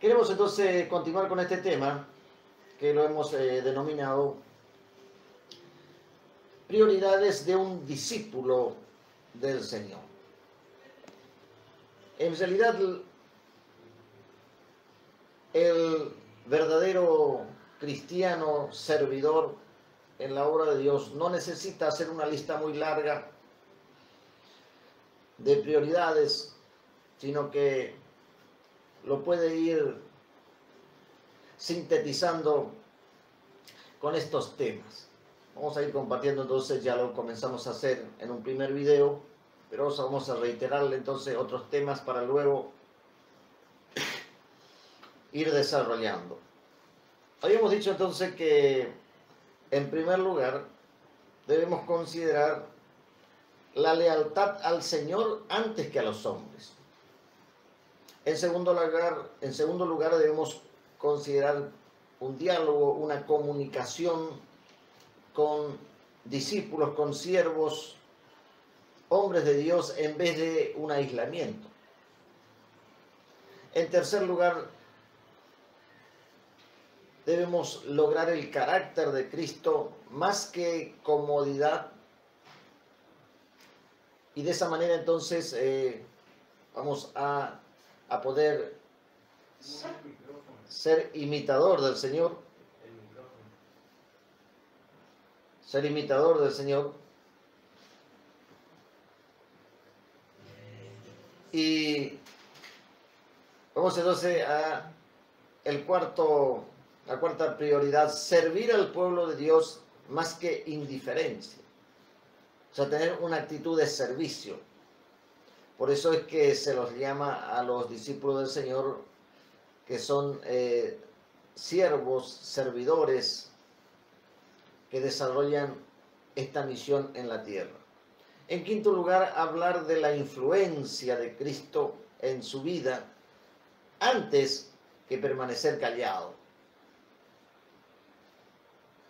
Queremos entonces continuar con este tema que lo hemos denominado prioridades de un discípulo del Señor. En realidad, el verdadero cristiano servidor en la obra de Dios no necesita hacer una lista muy larga de prioridades, sino que lo puede ir sintetizando con estos temas. Vamos a ir compartiendo entonces, ya lo comenzamos a hacer en un primer video, pero vamos a reiterarle entonces otros temas para luego ir desarrollando. Habíamos dicho entonces que en primer lugar debemos considerar la lealtad al Señor antes que a los hombres. En segundo lugar debemos considerar un diálogo, una comunicación con discípulos, con siervos, hombres de Dios, en vez de un aislamiento. En tercer lugar, debemos lograr el carácter de Cristo más que comodidad, y de esa manera entonces vamos a poder ser imitador del Señor, y vamos entonces a la cuarta prioridad: servir al pueblo de Dios más que indiferencia. O sea, tener una actitud de servicio. Por eso es que se los llama a los discípulos del Señor, que son siervos, servidores, que desarrollan esta misión en la tierra. En quinto lugar, hablar de la influencia de Cristo en su vida antes que permanecer callado.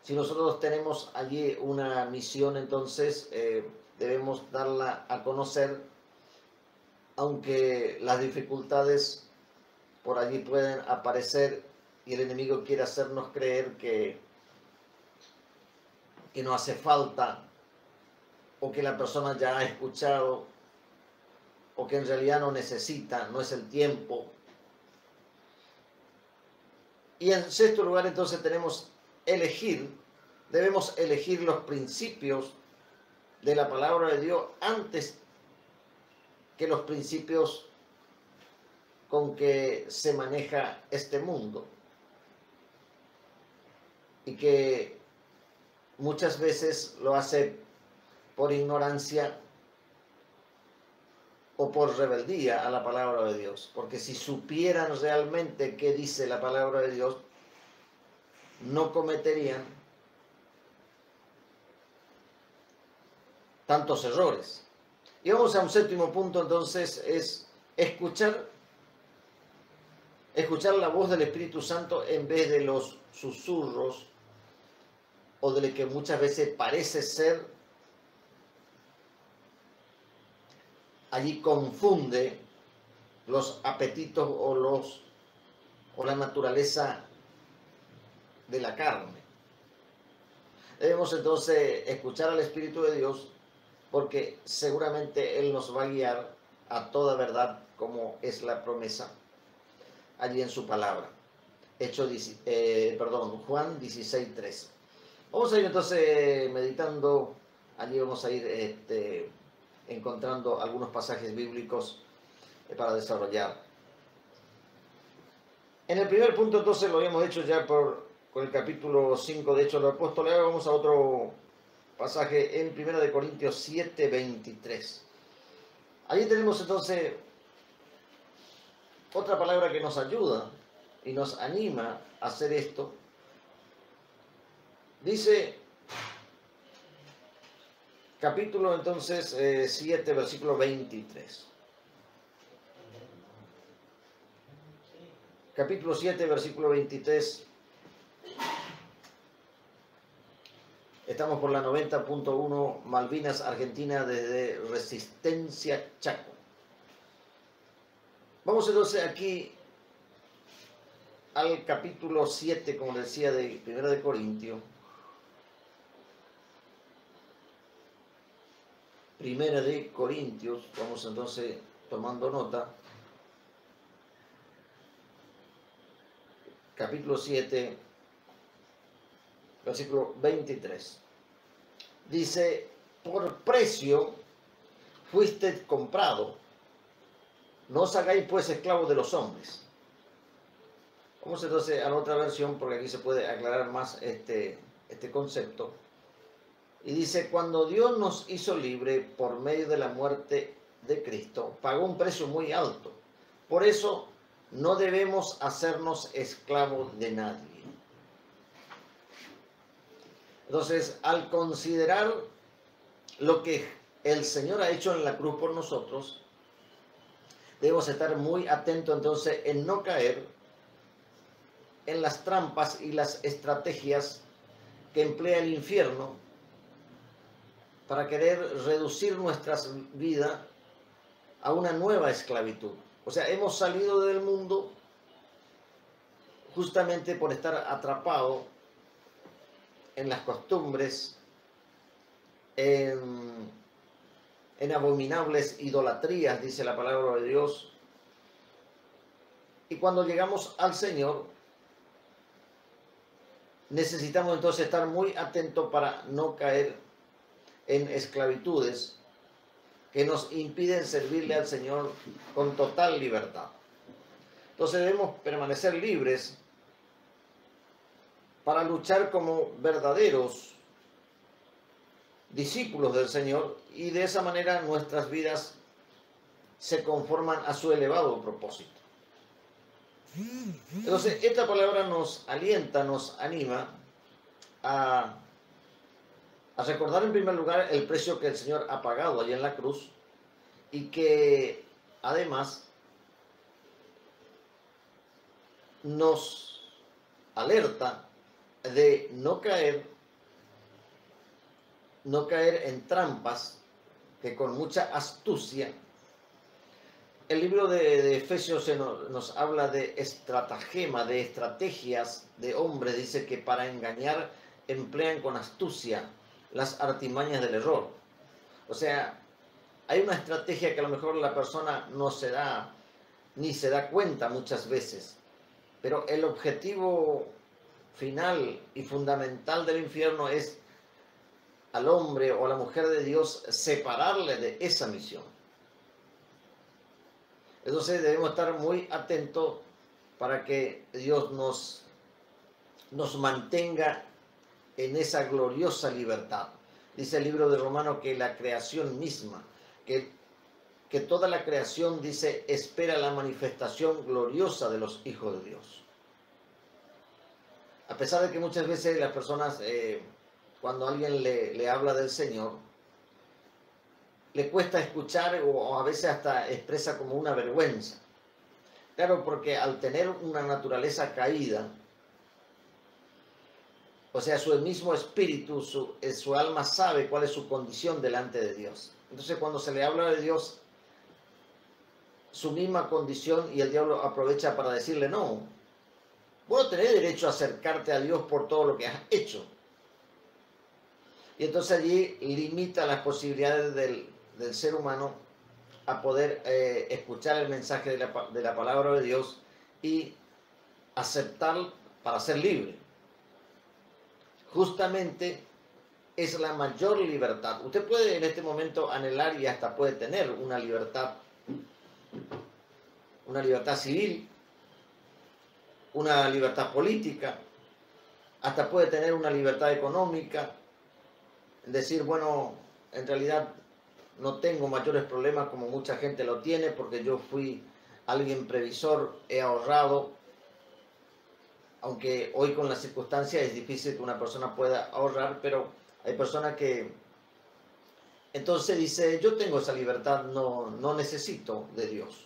Si nosotros tenemos allí una misión, entonces debemos darla a conocer, aunque las dificultades por allí pueden aparecer y el enemigo quiere hacernos creer que no hace falta, o que la persona ya ha escuchado, o que en realidad no necesita, no es el tiempo. Y en sexto lugar, entonces debemos elegir los principios de la palabra de Dios antes que los principios con que se maneja este mundo, y que muchas veces lo hace por ignorancia o por rebeldía a la palabra de Dios. Porque si supieran realmente qué dice la palabra de Dios, no cometerían tantos errores. Y vamos a un séptimo punto, entonces, es escuchar la voz del Espíritu Santo en vez de los susurros o de lo que muchas veces parece ser. Allí confunde los apetitos o la naturaleza de la carne. Debemos entonces escuchar al Espíritu de Dios, porque seguramente Él nos va a guiar a toda verdad, como es la promesa allí en su palabra. Juan 16:3. Vamos a ir entonces meditando. Allí vamos a ir encontrando algunos pasajes bíblicos para desarrollar. En el primer punto, entonces, lo habíamos hecho ya con el capítulo 5 de Hechos de los Apóstoles. Ahora vamos a otro pasaje en 1 Corintios 7:23. Allí tenemos entonces otra palabra que nos ayuda y nos anima a hacer esto. Dice, capítulo entonces 7, versículo 23. Capítulo 7, versículo 23. Estamos por la 90.1 Malvinas, Argentina, desde Resistencia, Chaco. Vamos entonces aquí al capítulo 7, como decía, de 1 de Corintios. 1 de Corintios, vamos entonces tomando nota. Capítulo 7, versículo 23. Dice, por precio fuiste comprado, no os hagáis pues esclavos de los hombres. Vamos entonces a la otra versión, porque aquí se puede aclarar más este concepto. Y dice, cuando Dios nos hizo libre por medio de la muerte de Cristo, pagó un precio muy alto. Por eso no debemos hacernos esclavos de nadie. Entonces, al considerar lo que el Señor ha hecho en la cruz por nosotros, debemos estar muy atentos entonces en no caer en las trampas y las estrategias que emplea el infierno para querer reducir nuestra vida a una nueva esclavitud. O sea, hemos salido del mundo justamente por estar atrapados en las costumbres, en abominables idolatrías, dice la palabra de Dios. Y cuando llegamos al Señor, necesitamos entonces estar muy atentos para no caer en esclavitudes que nos impiden servirle al Señor con total libertad. Entonces debemos permanecer libres para luchar como verdaderos discípulos del Señor, y de esa manera nuestras vidas se conforman a su elevado propósito. Entonces esta palabra nos alienta, nos anima a recordar en primer lugar el precio que el Señor ha pagado allí en la cruz, y que además nos alerta de no caer en trampas que con mucha astucia. El libro de Efesios nos habla de estratagema, de estrategias de hombres. Dice que para engañar emplean con astucia las artimañas del error. O sea, hay una estrategia que a lo mejor la persona no se da, ni se da cuenta muchas veces, pero el objetivo final y fundamental del infierno es al hombre o a la mujer de Dios separarle de esa misión. Entonces debemos estar muy atentos para que Dios nos mantenga en esa gloriosa libertad. Dice el libro de Romanos que la creación misma, que toda la creación, dice, espera la manifestación gloriosa de los hijos de Dios. A pesar de que muchas veces las personas, cuando alguien le habla del Señor, le cuesta escuchar, o a veces hasta expresa como una vergüenza. Claro, porque al tener una naturaleza caída, o sea, su mismo espíritu, su alma sabe cuál es su condición delante de Dios. Entonces cuando se le habla de Dios, su misma condición, y el diablo aprovecha para decirle, no, vos no tenés derecho a acercarte a Dios por todo lo que has hecho. Y entonces allí limita las posibilidades del ser humano a poder escuchar el mensaje de la palabra de Dios y aceptar para ser libre. Justamente es la mayor libertad. Usted puede en este momento anhelar y hasta puede tener una libertad civil, una libertad política, hasta puede tener una libertad económica, decir, bueno, en realidad no tengo mayores problemas como mucha gente lo tiene, porque yo fui alguien previsor, he ahorrado, aunque hoy con las circunstancias es difícil que una persona pueda ahorrar, pero hay personas que entonces dice, yo tengo esa libertad, no necesito de Dios.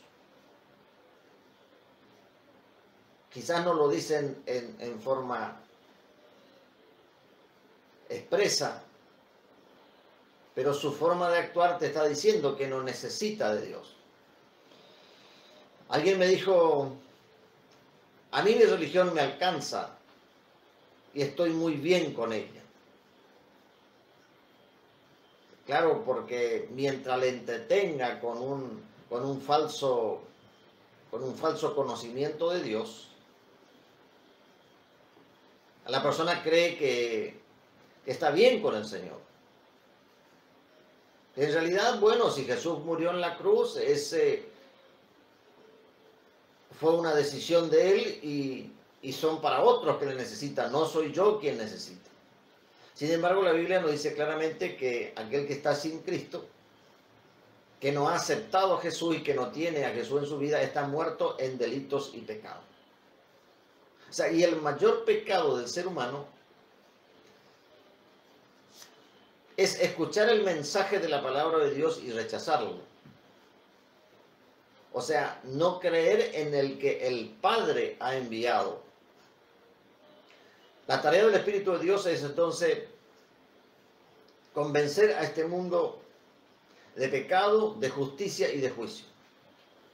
Quizás no lo dicen en forma expresa, pero su forma de actuar te está diciendo que no necesita de Dios. Alguien me dijo, a mí mi religión me alcanza y estoy muy bien con ella. Claro, porque mientras le entretenga con un falso conocimiento de Dios, la persona cree que está bien con el Señor. En realidad, bueno, si Jesús murió en la cruz, ese fue una decisión de Él y son para otros que le necesitan, no soy yo quien necesita. Sin embargo, la Biblia nos dice claramente que aquel que está sin Cristo, que no ha aceptado a Jesús y que no tiene a Jesús en su vida, está muerto en delitos y pecados. O sea, y el mayor pecado del ser humano es escuchar el mensaje de la palabra de Dios y rechazarlo. O sea, no creer en el que el Padre ha enviado. La tarea del Espíritu de Dios es entonces convencer a este mundo de pecado, de justicia y de juicio.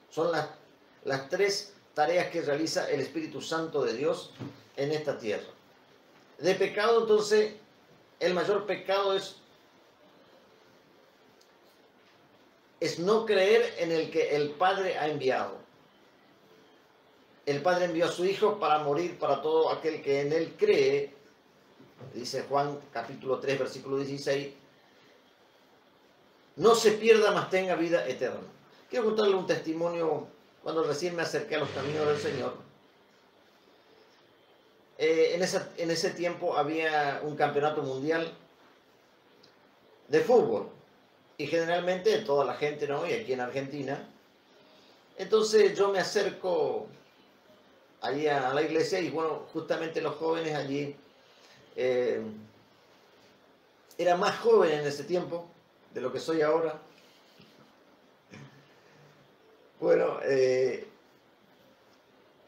Son las tres tareas que realiza el Espíritu Santo de Dios en esta tierra. De pecado, entonces, el mayor pecado es no creer en el que el Padre ha enviado. El Padre envió a su Hijo para morir para todo aquel que en Él cree, dice Juan capítulo 3, versículo 16, no se pierda, mas tenga vida eterna. Quiero contarle un testimonio cuando recién me acerqué a los caminos del Señor. En ese tiempo había un campeonato mundial de fútbol. Y generalmente toda la gente, ¿no? Y aquí en Argentina. Entonces yo me acerco allí a la iglesia y bueno, justamente los jóvenes allí, era más joven en ese tiempo de lo que soy ahora. Bueno,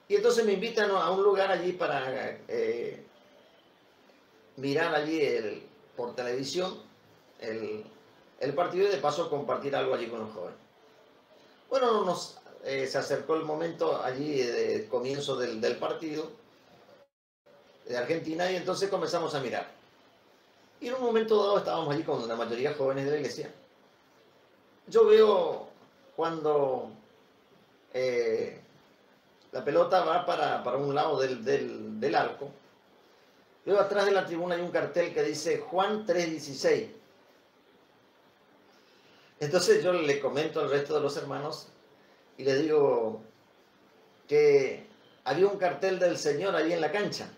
y entonces me invitan a un lugar allí para mirar allí por televisión el partido y de paso compartir algo allí con los jóvenes. Bueno, se acercó el momento allí de comienzo del partido de Argentina y entonces comenzamos a mirar. Y en un momento dado estábamos allí con la mayoría jóvenes de la iglesia. Yo veo cuando la pelota va para un lado del arco. Veo atrás de la tribuna hay un cartel que dice Juan 3:16. Entonces yo le comento al resto de los hermanos y les digo que había un cartel del Señor ahí en la cancha.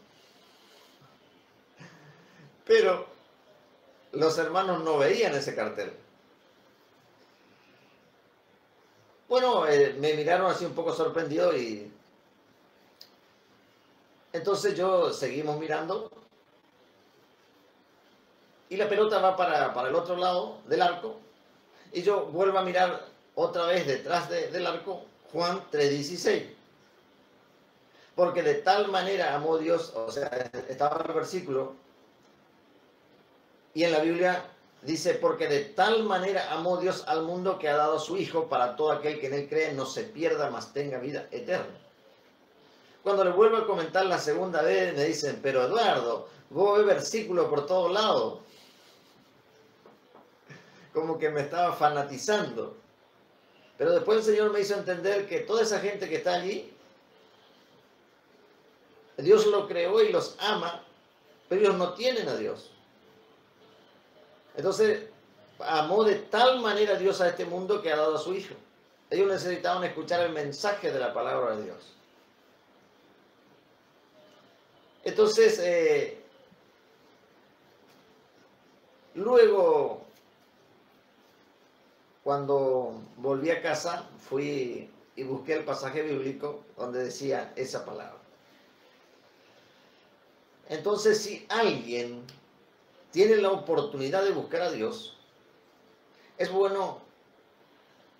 Pero los hermanos no veían ese cartel. Bueno, me miraron así un poco sorprendido y entonces seguimos mirando y la pelota va para el otro lado del arco y yo vuelvo a mirar otra vez detrás del arco Juan 3:16. Porque de tal manera amó Dios, o sea, estaba el versículo y en la Biblia dice, porque de tal manera amó Dios al mundo que ha dado a su Hijo para todo aquel que en Él cree no se pierda, mas tenga vida eterna. Cuando le vuelvo a comentar la segunda vez, me dicen, pero Eduardo, vos ves versículos por todos lados. Como que me estaba fanatizando. Pero después el Señor me hizo entender que toda esa gente que está allí, Dios lo creó y los ama, pero ellos no tienen a Dios. Entonces, amó de tal manera Dios a este mundo que ha dado a su Hijo. Ellos necesitaban escuchar el mensaje de la palabra de Dios. Entonces, luego, cuando volví a casa, fui y busqué el pasaje bíblico donde decía esa palabra. Entonces, si alguien tiene la oportunidad de buscar a Dios, es bueno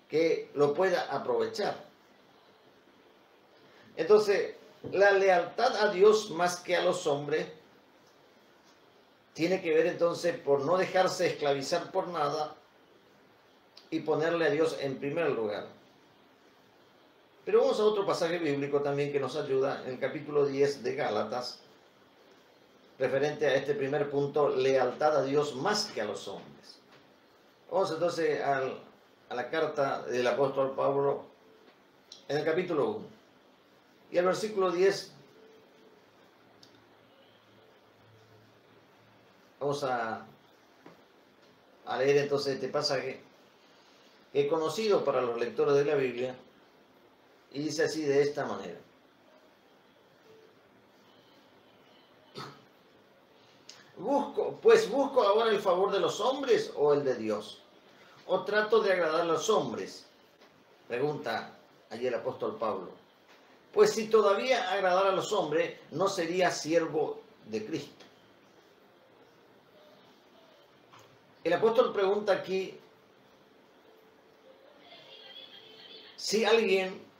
que lo pueda aprovechar. Entonces, la lealtad a Dios más que a los hombres tiene que ver entonces por no dejarse esclavizar por nada y ponerle a Dios en primer lugar. Pero vamos a otro pasaje bíblico también que nos ayuda en el capítulo 10 de Gálatas, referente a este primer punto, lealtad a Dios más que a los hombres. Vamos entonces a la carta del apóstol Pablo en el capítulo 1. Y el versículo 10, vamos a leer entonces este pasaje, que es conocido para los lectores de la Biblia, y dice así de esta manera. ¿Busco ahora el favor de los hombres o el de Dios? ¿O trato de agradar a los hombres? Pregunta allí el apóstol Pablo. Pues si todavía agradara a los hombres, no sería siervo de Cristo. El apóstol pregunta aquí si alguien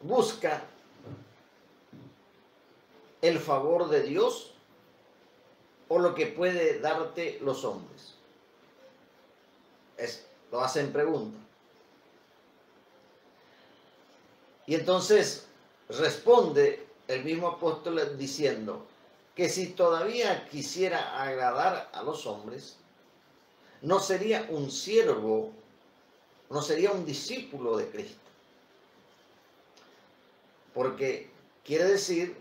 busca el favor de Dios o lo que puede darte los hombres. Lo hacen pregunta. Y entonces responde el mismo apóstol diciendo que si todavía quisiera agradar a los hombres, no sería un siervo, no sería un discípulo de Cristo. Porque quiere decir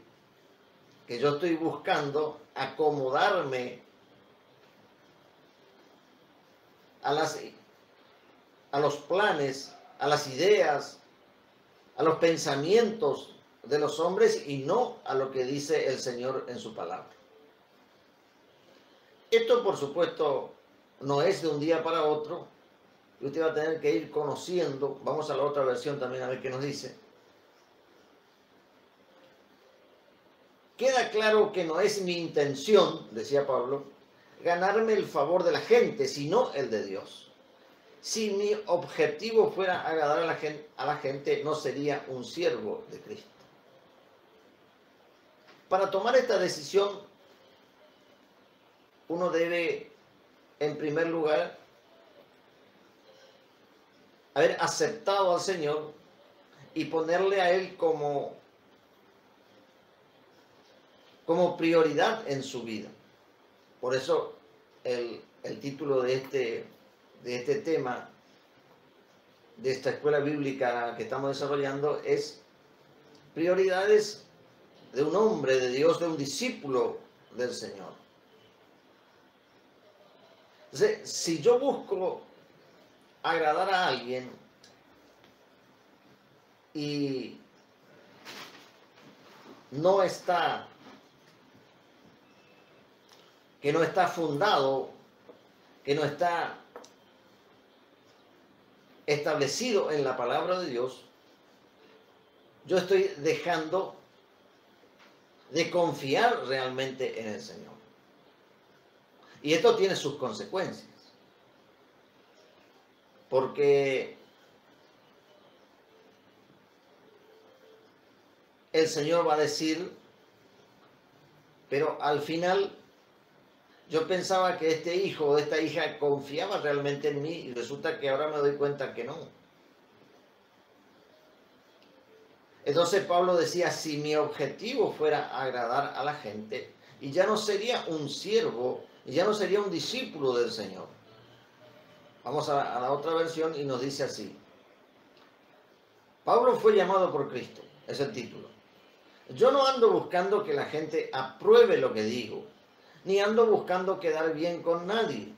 que yo estoy buscando acomodarme a los planes, a las ideas, a los pensamientos de los hombres y no a lo que dice el Señor en su palabra. Esto, por supuesto, no es de un día para otro, y usted va a tener que ir conociendo. Vamos a la otra versión también a ver qué nos dice. Queda claro que no es mi intención, decía Pablo, ganarme el favor de la gente, sino el de Dios. Si mi objetivo fuera agradar a la gente, no sería un siervo de Cristo. Para tomar esta decisión, uno debe, en primer lugar, haber aceptado al Señor y ponerle a Él como prioridad en su vida. Por eso el título de este tema, de esta escuela bíblica que estamos desarrollando, es Prioridades de un hombre de Dios, de un discípulo del Señor. Entonces, si yo busco agradar a alguien y que no está fundado, que no está establecido en la palabra de Dios, yo estoy dejando de confiar realmente en el Señor. Y esto tiene sus consecuencias. Porque el Señor va a decir, pero al final yo pensaba que este hijo o esta hija confiaba realmente en mí y resulta que ahora me doy cuenta que no. Entonces Pablo decía, si mi objetivo fuera agradar a la gente, y ya no sería un siervo, y ya no sería un discípulo del Señor. Vamos a la otra versión y nos dice así. Pablo fue llamado por Cristo, es el título. Yo no ando buscando que la gente apruebe lo que digo, ni ando buscando quedar bien con nadie.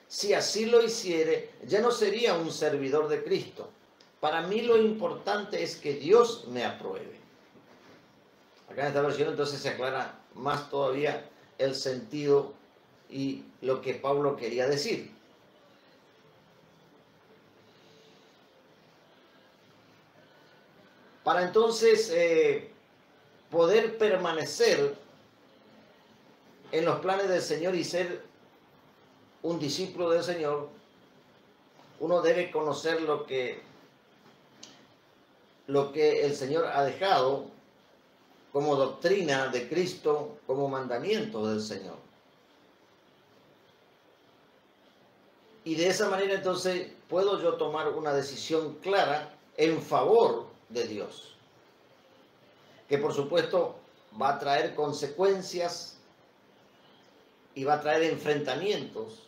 Si así lo hiciere, ya no sería un servidor de Cristo. Para mí lo importante es que Dios me apruebe. Acá en esta versión entonces se aclara más todavía el sentido y lo que Pablo quería decir. Para entonces poder permanecer en los planes del Señor y ser un discípulo del Señor, uno debe conocer lo que el Señor ha dejado como doctrina de Cristo, como mandamiento del Señor. Y de esa manera entonces puedo yo tomar una decisión clara en favor de Dios, que por supuesto va a traer consecuencias y va a traer enfrentamientos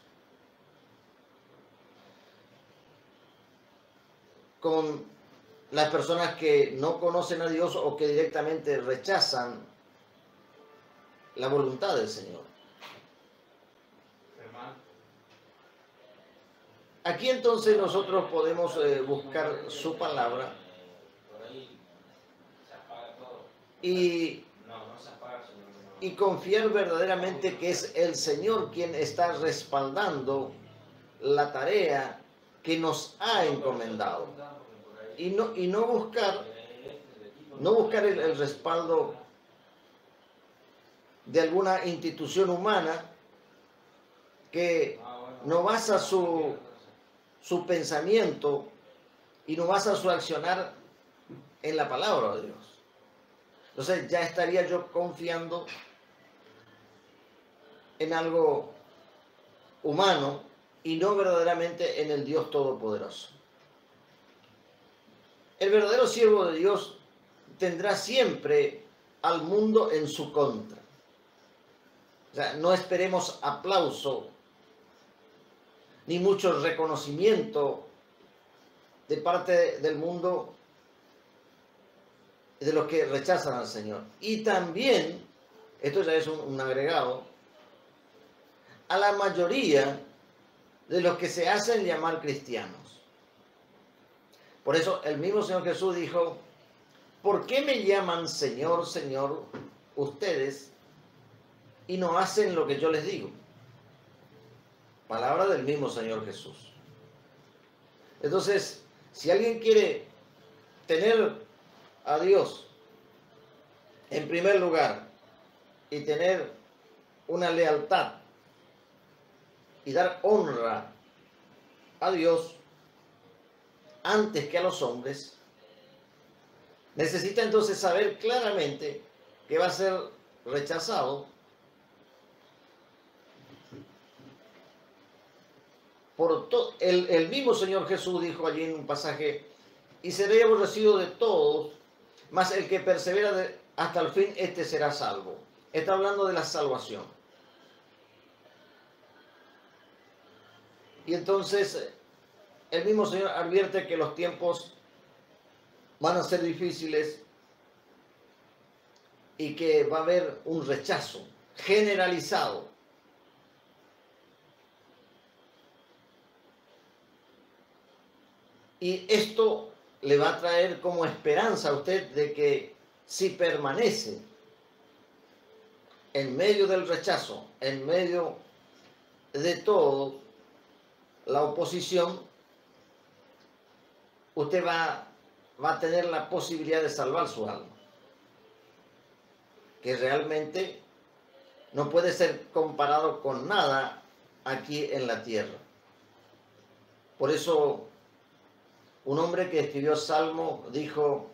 con las personas que no conocen a Dios o que directamente rechazan la voluntad del Señor. Aquí entonces nosotros podemos buscar su palabra y confiar verdaderamente que es el Señor quien está respaldando la tarea que nos ha encomendado. Y no buscar el respaldo de alguna institución humana que no basa su pensamiento y no basa su accionar en la palabra de Dios. Entonces ya estaría yo confiando en algo humano y no verdaderamente en el Dios Todopoderoso. El verdadero siervo de Dios tendrá siempre al mundo en su contra. O sea, no esperemos aplauso ni mucho reconocimiento de parte del mundo de los que rechazan al Señor. Y también, esto ya es un agregado, a la mayoría de los que se hacen llamar cristianos. Por eso el mismo Señor Jesús dijo, ¿por qué me llaman Señor, Señor ustedes y no hacen lo que yo les digo? Palabra del mismo Señor Jesús. Entonces, si alguien quiere tener a Dios en primer lugar y tener una lealtad y dar honra a Dios antes que a los hombres, necesita entonces saber claramente que va a ser rechazado por todo. El mismo Señor Jesús dijo allí en un pasaje, y seré aborrecido de todos, mas el que persevera hasta el fin, este será salvo. Está hablando de la salvación. Y entonces el mismo Señor advierte que los tiempos van a ser difíciles y que va a haber un rechazo generalizado. Y esto le va a traer como esperanza a usted de que si permanece en medio del rechazo, en medio de todo la oposición, usted va a tener la posibilidad de salvar su alma, que realmente no puede ser comparado con nada aquí en la tierra. Por eso un hombre que escribió Salmo dijo,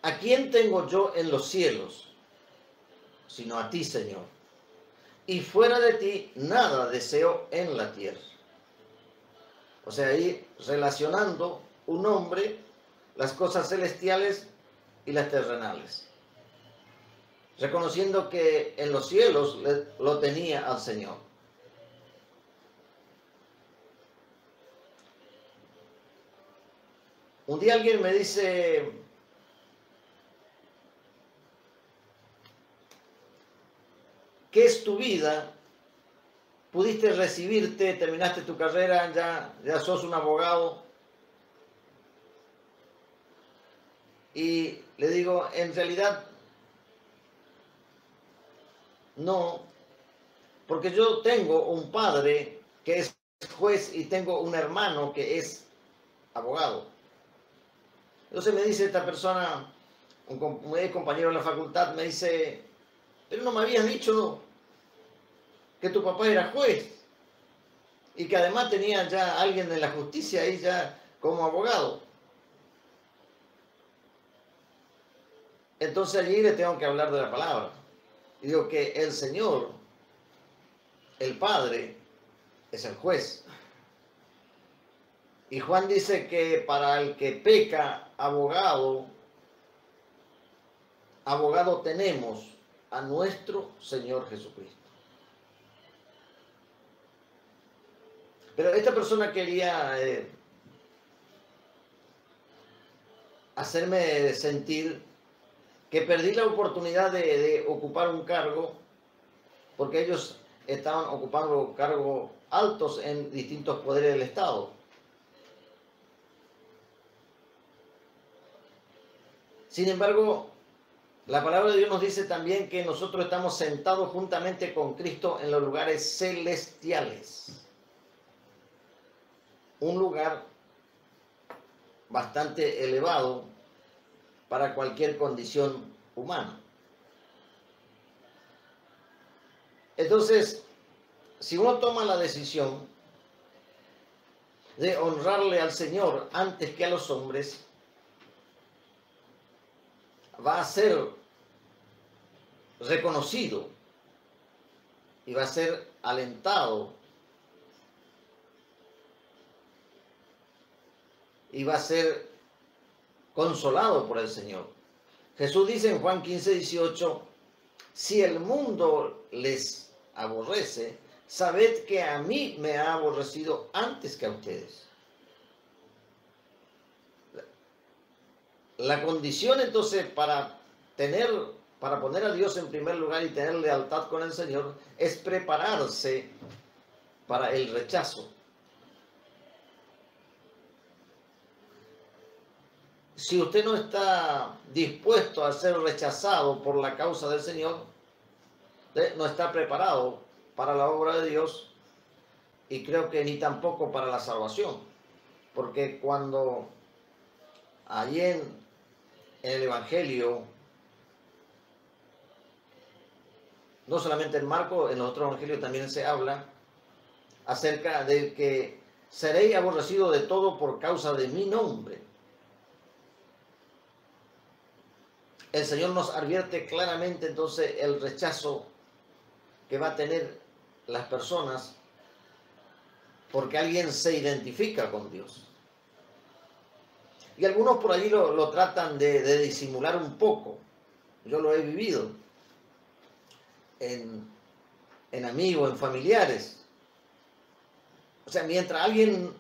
¿a quién tengo yo en los cielos? Sino a ti, Señor. Y fuera de ti nada deseo en la tierra. O sea, ahí relacionando un hombre las cosas celestiales y las terrenales. Reconociendo que en los cielos lo tenía al Señor. Un día alguien me dice, ¿qué es tu vida? Pudiste recibirte, terminaste tu carrera, ya sos un abogado. Y le digo, en realidad, no, porque yo tengo un padre que es juez y tengo un hermano que es abogado. Entonces me dice esta persona, un compañero de la facultad, me dice, pero no me habías dicho que tu papá era juez y que además tenía ya alguien en la justicia ahí ya como abogado. Entonces allí le tengo que hablar de la palabra. Y digo que el Señor, el Padre, es el juez. Y Juan dice que para el que peca, abogado tenemos a nuestro Señor Jesucristo. Pero esta persona quería hacerme sentir que perdí la oportunidad de ocupar un cargo, porque ellos estaban ocupando cargos altos en distintos poderes del Estado. Sin embargo, la palabra de Dios nos dice también que nosotros estamos sentados juntamente con Cristo en los lugares celestiales. Un lugar bastante elevado para cualquier condición humana. Entonces, si uno toma la decisión de honrarle al Señor antes que a los hombres, va a ser reconocido y va a ser alentado y va a ser consolado por el Señor. Jesús dice en Juan 15:18, si el mundo les aborrece, sabed que a mí me ha aborrecido antes que a ustedes. La condición entonces para poner a Dios en primer lugar y tener lealtad con el Señor es prepararse para el rechazo. Si usted no está dispuesto a ser rechazado por la causa del Señor, no está preparado para la obra de Dios y creo que ni tampoco para la salvación. Porque cuando allí en el Evangelio, no solamente en Marcos, en los otros evangelios también se habla acerca de que seréis aborrecidos de todo por causa de mi nombre. El Señor nos advierte claramente entonces el rechazo que va a tener las personas porque alguien se identifica con Dios. Y algunos por allí lo tratan de disimular un poco. Yo lo he vivido en amigos, en familiares. O sea, mientras alguien,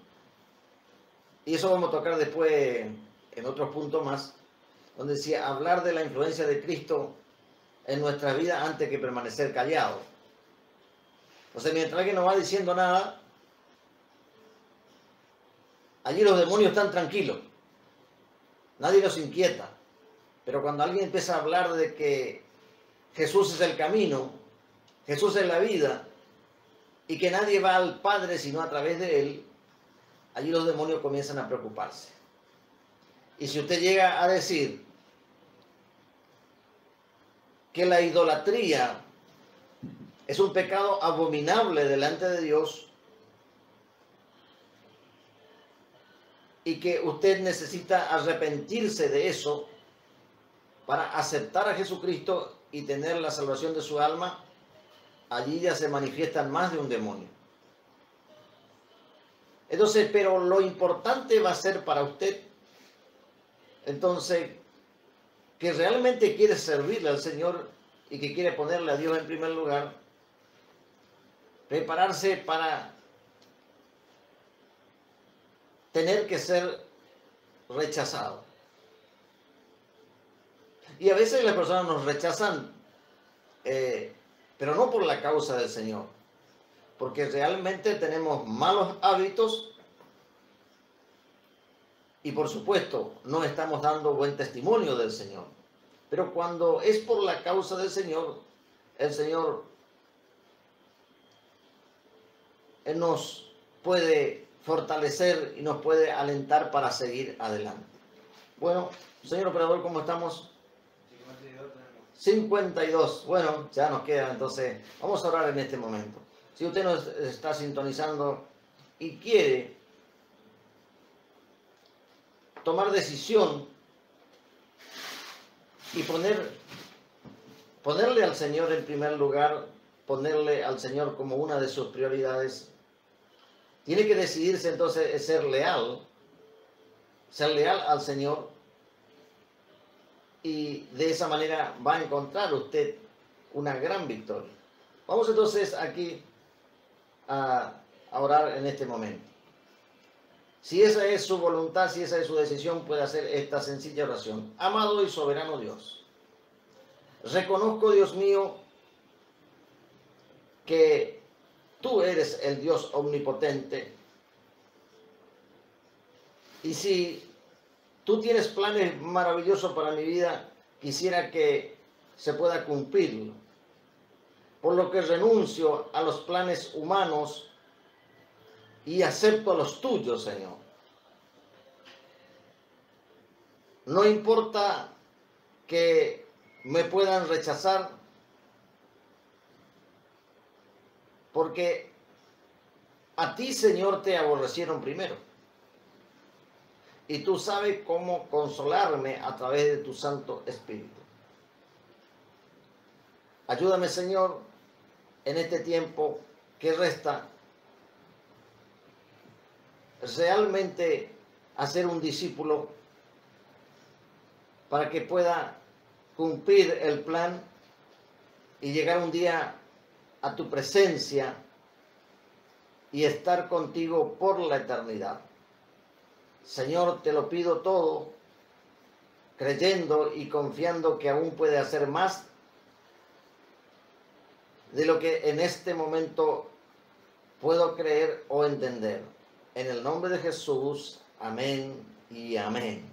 y eso vamos a tocar después en otros puntos más, donde decía hablar de la influencia de Cristo en nuestra vida antes que permanecer callado. O sea, mientras alguien no va diciendo nada, allí los demonios están tranquilos. Nadie los inquieta. Pero cuando alguien empieza a hablar de que Jesús es el camino, Jesús es la vida, y que nadie va al Padre sino a través de Él, allí los demonios comienzan a preocuparse. Y si usted llega a decir que la idolatría es un pecado abominable delante de Dios y que usted necesita arrepentirse de eso para aceptar a Jesucristo y tener la salvación de su alma, allí ya se manifiestan más de un demonio. Entonces, pero lo importante va a ser para usted, entonces, que realmente quiere servirle al Señor y que quiere ponerle a Dios en primer lugar, prepararse para tener que ser rechazado. Y a veces las personas nos rechazan, pero no por la causa del Señor, porque realmente tenemos malos hábitos y por supuesto no estamos dando buen testimonio del Señor. Pero cuando es por la causa del Señor, el Señor nos puede fortalecer y nos puede alentar para seguir adelante. Bueno, señor operador, ¿cómo estamos? 52. Bueno, ya nos queda, entonces vamos a orar en este momento. Si usted nos está sintonizando y quiere tomar decisión y ponerle al Señor en primer lugar, ponerle al Señor como una de sus prioridades, Tiene que decidirse entonces en ser leal al Señor, y de esa manera va a encontrar usted una gran victoria. Vamos entonces aquí a orar en este momento. Si esa es su voluntad, si esa es su decisión, puede hacer esta sencilla oración. Amado y soberano Dios, reconozco, Dios mío, que tú eres el Dios omnipotente. Y si tú tienes planes maravillosos para mi vida, quisiera que se pueda cumplir. Por lo que renuncio a los planes humanos y acepto los tuyos, Señor. No importa que me puedan rechazar, porque a ti, Señor, te aborrecieron primero. Y tú sabes cómo consolarme a través de tu Santo Espíritu. Ayúdame, Señor, en este tiempo que resta, realmente a ser un discípulo para que pueda cumplir el plan y llegar un día a tu presencia y estar contigo por la eternidad. Señor, te lo pido todo, creyendo y confiando que aún puede hacer más de lo que en este momento puedo creer o entender. En el nombre de Jesús, amén y amén.